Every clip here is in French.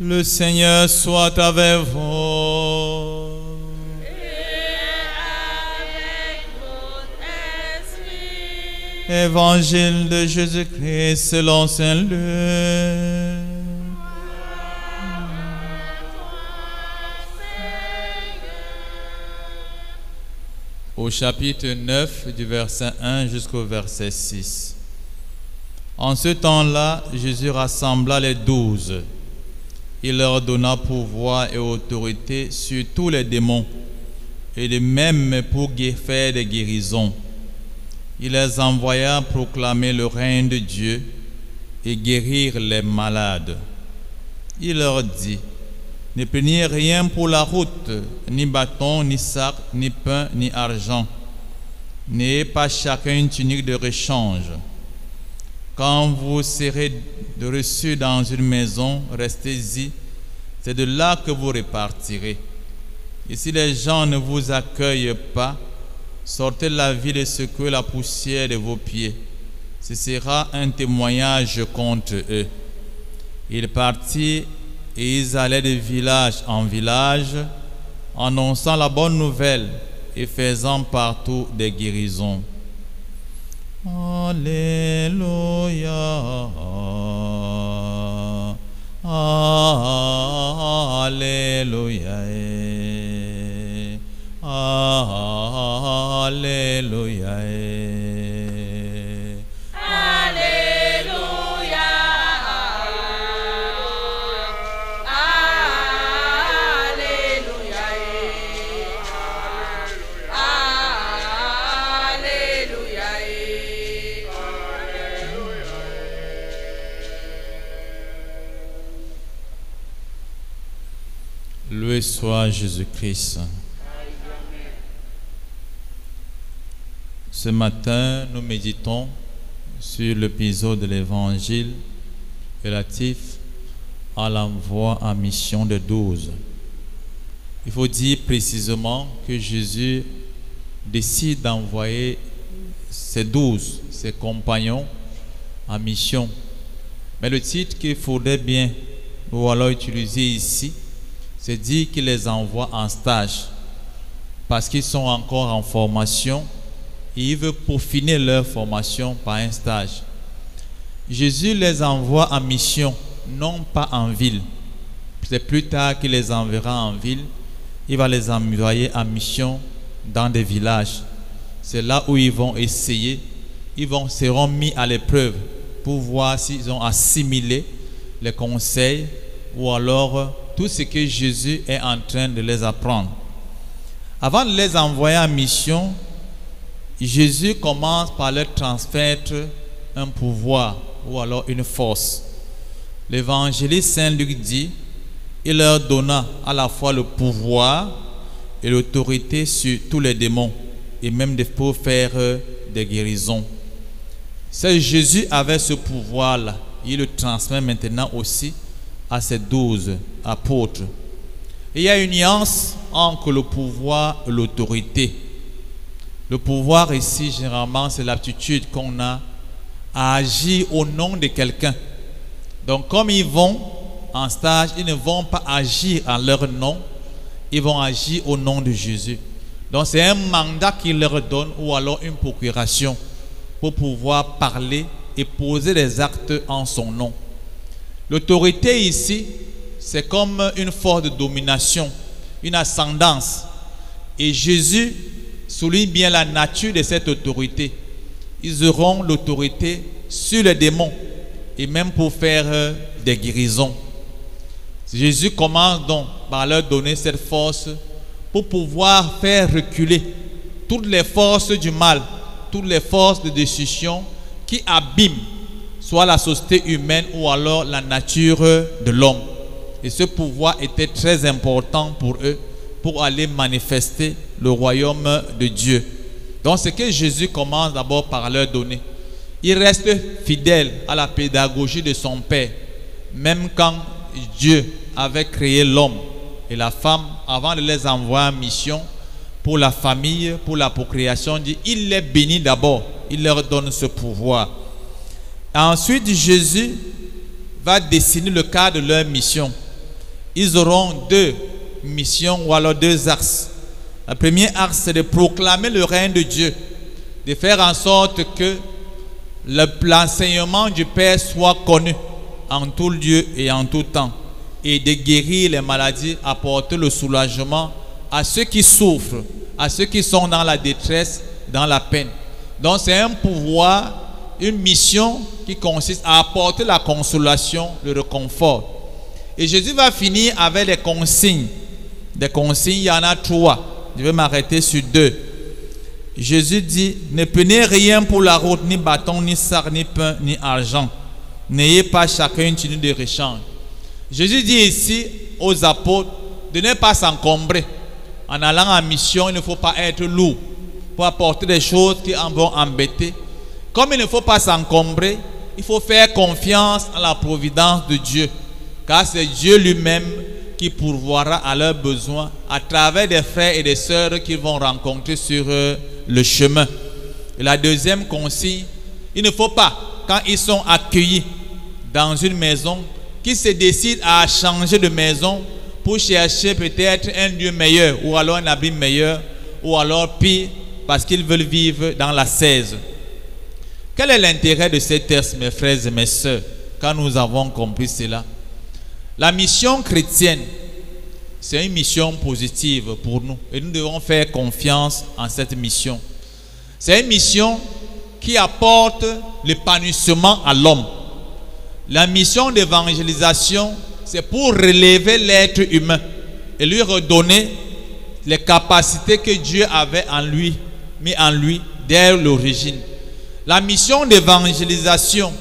Le Seigneur soit avec vous. Évangile de Jésus-Christ selon saint Luc. Au chapitre 9, du verset 1 jusqu'au verset 6. En ce temps-là, Jésus rassembla les 12. Il leur donna pouvoir et autorité sur tous les démons, et de même pour faire des guérisons. Il les envoya proclamer le règne de Dieu et guérir les malades. Il leur dit: ne prenez rien pour la route, ni bâton, ni sac, ni pain, ni argent. N'ayez pas chacun une tunique de rechange. Quand vous serez reçus dans une maison, restez-y. C'est de là que vous repartirez. Et si les gens ne vous accueillent pas, sortez la ville et secouez la poussière de vos pieds. Ce sera un témoignage contre eux. Ils partirent et ils allaient de village en village, annonçant la bonne nouvelle et faisant partout des guérisons. Alléluia. Alléluia. Alléluia. Loué soit Jésus-Christ. Ce matin, nous méditons sur l'épisode de l'Évangile relatif à l'envoi en mission de 12. Il faut dire précisément que Jésus décide d'envoyer ses 12, ses compagnons, en mission. Mais le titre qu'il faudrait bien ou alors utiliser ici, c'est dire qu'il les envoie en stage parce qu'ils sont encore en formation et il veut peaufiner leur formation par un stage. Jésus les envoie en mission, non pas en ville. C'est plus tard qu'il les enverra en ville. Il va les envoyer en mission dans des villages. C'est là où ils vont essayer, seront mis à l'épreuve pour voir s'ils ont assimilé les conseils ou alors tout ce que Jésus est en train de les apprendre. Avant de les envoyer en mission, Jésus commence par leur transmettre un pouvoir ou alors une force. L'évangéliste Saint Luc dit: il leur donna à la fois le pouvoir et l'autorité sur tous les démons et même pour faire des guérisons. C'est Jésus avait ce pouvoir-là. Il le transmet maintenant aussi à ses 12 apôtres. Et il y a une nuance entre le pouvoir et l'autorité. Le pouvoir ici, généralement, c'est l'aptitude qu'on a à agir au nom de quelqu'un. Donc, comme ils vont en stage, ils ne vont pas agir en leur nom, ils vont agir au nom de Jésus. Donc, c'est un mandat qu'il leur donne ou alors une procuration pour pouvoir parler et poser des actes en son nom. L'autorité ici, c'est comme une force de domination, une ascendance. Et Jésus souligne bien la nature de cette autorité. Ils auront l'autorité sur les démons et même pour faire des guérisons. Jésus commence donc par leur donner cette force pour pouvoir faire reculer toutes les forces du mal, toutes les forces de destruction qui abîment soit la société humaine ou alors la nature de l'homme. Et ce pouvoir était très important pour eux pour aller manifester le royaume de Dieu. Donc c'est que Jésus commence d'abord par leur donner. Il reste fidèle à la pédagogie de son Père. Même quand Dieu avait créé l'homme et la femme, avant de les envoyer en mission pour la famille, pour la procréation, il les bénit d'abord. Il leur donne ce pouvoir. Ensuite, Jésus va dessiner le cadre de leur mission. ils auront deux missions ou alors deux axes. Le premier axe, c'est de proclamer le règne de Dieu, de faire en sorte que l'enseignement du Père soit connu en tout lieu et en tout temps, et de guérir les maladies, apporter le soulagement à ceux qui souffrent, à ceux qui sont dans la détresse, dans la peine. Donc c'est un pouvoir, une mission qui consiste à apporter la consolation, le réconfort. Et Jésus va finir avec des consignes. Des consignes, il y en a 3. Je vais m'arrêter sur 2. Jésus dit, ne prenez rien pour la route, ni bâton, ni sarre, ni pain, ni argent. N'ayez pas chacun une tenue de rechange. Jésus dit ici aux apôtres de ne pas s'encombrer. En allant en mission, il ne faut pas être lourd pour apporter des choses qui en vont embêter. Comme il ne faut pas s'encombrer, il faut faire confiance à la providence de Dieu. Car c'est Dieu lui-même qui pourvoira à leurs besoins à travers des frères et des sœurs qu'ils vont rencontrer sur le chemin. Et la deuxième consigne, il ne faut pas, quand ils sont accueillis dans une maison, qu'ils se décident à changer de maison pour chercher peut-être un lieu meilleur ou alors un abri meilleur ou alors pire parce qu'ils veulent vivre dans l'ascèse. Quel est l'intérêt de ces textes, mes frères et mes sœurs, quand nous avons compris cela? La mission chrétienne, c'est une mission positive pour nous et nous devons faire confiance en cette mission. C'est une mission qui apporte l'épanouissement à l'homme. La mission d'évangélisation, c'est pour relever l'être humain et lui redonner les capacités que Dieu avait en lui, mis en lui dès l'origine. La mission d'évangélisation,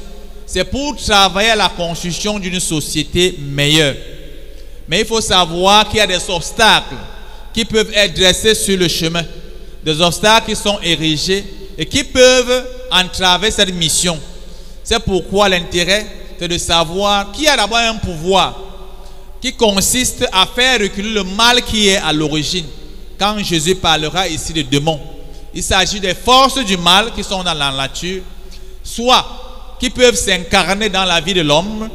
c'est pour travailler à la construction d'une société meilleure. Mais il faut savoir qu'il y a des obstacles qui peuvent être dressés sur le chemin. Des obstacles qui sont érigés et qui peuvent entraver cette mission. C'est pourquoi l'intérêt, c'est de savoir qu'il y a d'abord un pouvoir qui consiste à faire reculer le mal qui est à l'origine. Quand Jésus parlera ici de démons, il s'agit des forces du mal qui sont dans la nature, soit qui peuvent s'incarner dans la vie de l'homme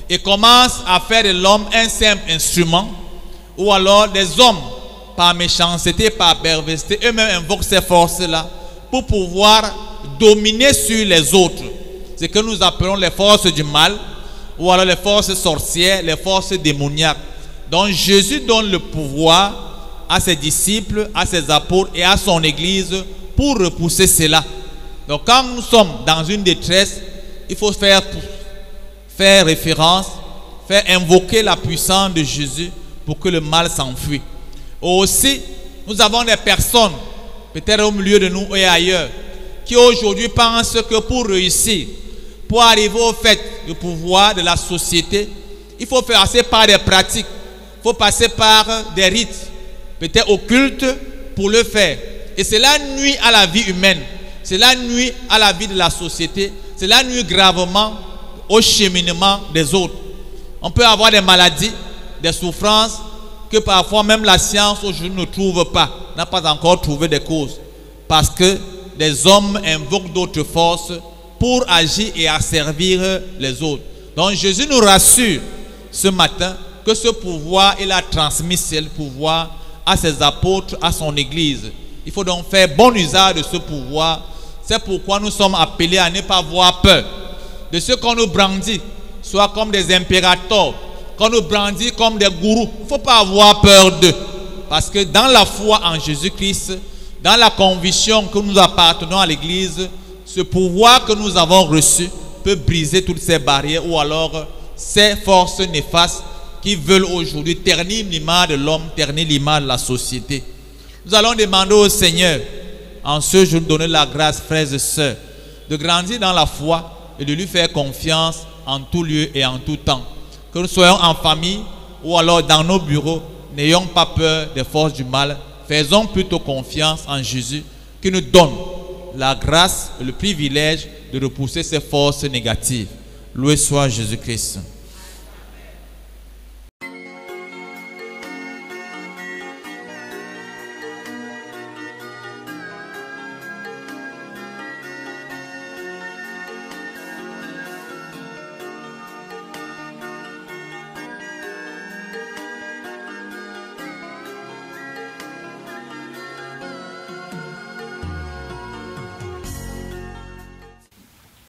et commencent à faire de l'homme un simple instrument, ou alors des hommes, par méchanceté, par perversité, eux-mêmes invoquent ces forces-là pour pouvoir dominer sur les autres. C'est ce que nous appelons les forces du mal, ou alors les forces sorcières, les forces démoniaques. Donc Jésus donne le pouvoir à ses disciples, à ses apôtres et à son église pour repousser cela. Donc quand nous sommes dans une détresse, il faut faire référence, faire invoquer la puissance de Jésus pour que le mal s'enfuit. Aussi, nous avons des personnes, peut-être au milieu de nous et ailleurs, qui aujourd'hui pensent que pour réussir, pour arriver au fait du pouvoir de la société, il faut passer par des pratiques, il faut passer par des rites, peut-être occultes, pour le faire. Et cela nuit à la vie humaine, cela nuit à la vie de la société, cela nuit gravement au cheminement des autres. On peut avoir des maladies, des souffrances que parfois même la science aujourd'hui ne trouve pas, n'a pas encore trouvé des causes. Parce que des hommes invoquent d'autres forces pour agir et asservir les autres. Donc Jésus nous rassure ce matin que ce pouvoir, il a transmis ce pouvoir à ses apôtres, à son église. Il faut donc faire bon usage de ce pouvoir. C'est pourquoi nous sommes appelés à ne pas avoir peur de ce qu'on nous brandit, soit comme des impérateurs, qu'on nous brandit comme des gourous. Il ne faut pas avoir peur d'eux. Parce que dans la foi en Jésus-Christ, dans la conviction que nous appartenons à l'église, ce pouvoir que nous avons reçu peut briser toutes ces barrières ou alors ces forces néfastes qui veulent aujourd'hui ternir l'image de l'homme, ternir l'image de la société. Nous allons demander au Seigneur, en ce jour, de donner la grâce, frères et sœurs, de grandir dans la foi et de lui faire confiance en tout lieu et en tout temps. Que nous soyons en famille ou alors dans nos bureaux, n'ayons pas peur des forces du mal. Faisons plutôt confiance en Jésus qui nous donne la grâce et le privilège de repousser ces forces négatives. Loué soit Jésus-Christ.